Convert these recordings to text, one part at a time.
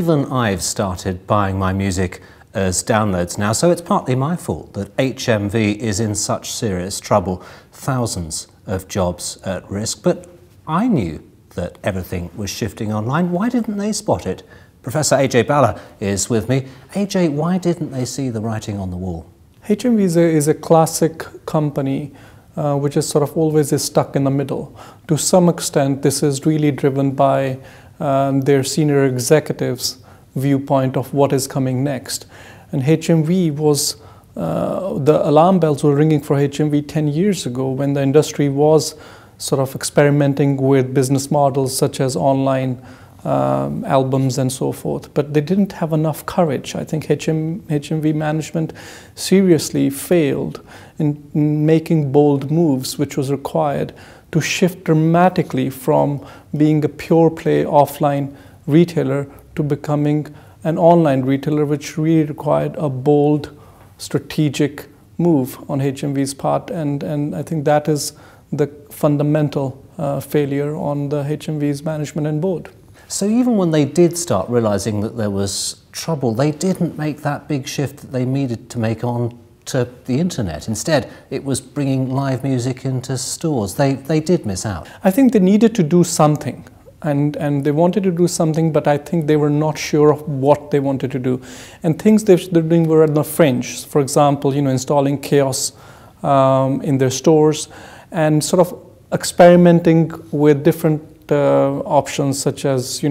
even I've started buying my music as downloads now, so it's partly my fault that HMV is in such serious trouble, thousands of jobs at risk. But I knew that everything was shifting online. Why didn't they spot it? Professor Ajay Bhalla is with me. Ajay, why didn't they see the writing on the wall? HMV is a classic company which is sort of always stuck in the middle. To some extent, this is really driven by their senior executives' viewpoint of what is coming next. And HMV was, the alarm bells were ringing for HMV 10 years ago when the industry was sort of experimenting with business models such as online albums and so forth, but they didn't have enough courage. I think HMV management seriously failed in making bold moves, which was required to shift dramatically from being a pure play offline retailer to becoming an online retailer, which really required a bold strategic move on HMV's part, and I think that is the fundamental failure on the HMV's management and board. So even when they did start realising that there was trouble, they didn't make that big shift that they needed to make on to the internet. Instead, it was bringing live music into stores. They did miss out. I think they needed to do something, and they wanted to do something, but I think they were not sure of what they wanted to do. And things they're doing were at the fringe. For example, installing kiosks in their stores and sort of experimenting with different options, such as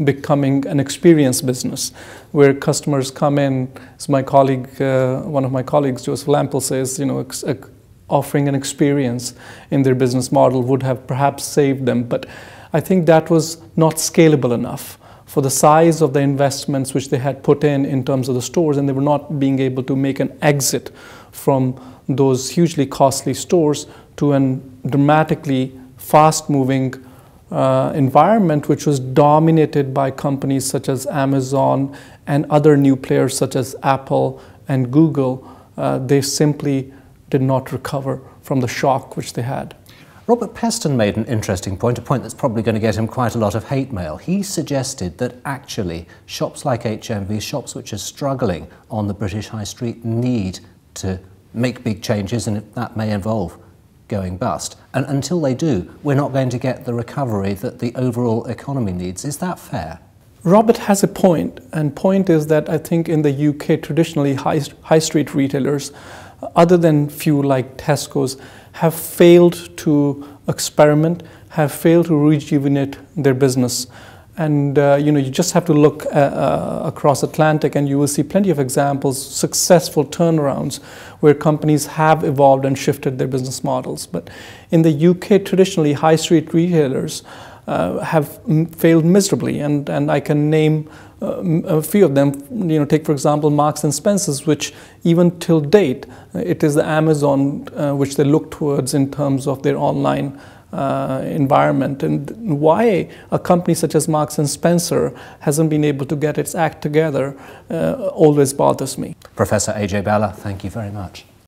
becoming an experience business, where customers come in, as my colleague, one of my colleagues, Joseph Lampel, says, offering an experience in their business model would have perhaps saved them. But I think that was not scalable enough for the size of the investments which they had put in terms of the stores, and they were not being able to make an exit from those hugely costly stores to a dramatically fast-moving environment which was dominated by companies such as Amazon and other new players such as Apple and Google. They simply did not recover from the shock which they had. Robert Peston made an interesting point, a point that's probably going to get him quite a lot of hate mail. He suggested that actually shops like HMV, shops which are struggling on the British High Street, need to make big changes, and that may involve going bust. And until they do, we're not going to get the recovery that the overall economy needs. Is that fair? Robert has a point, and point is that I think in the UK, traditionally high street retailers, other than few like Tesco's, have failed to experiment, have failed to rejuvenate their business. And you just have to look across Atlantic and you will see plenty of examples, successful turnarounds where companies have evolved and shifted their business models. But in the UK, traditionally, high street retailers have failed miserably, and I can name a few of them. Take for example Marks and Spencer's, which even till date, it is the Amazon which they look towards in terms of their online environment, and why a company such as Marks and Spencer hasn't been able to get its act together always bothers me. Professor Ajay Bhalla, thank you very much.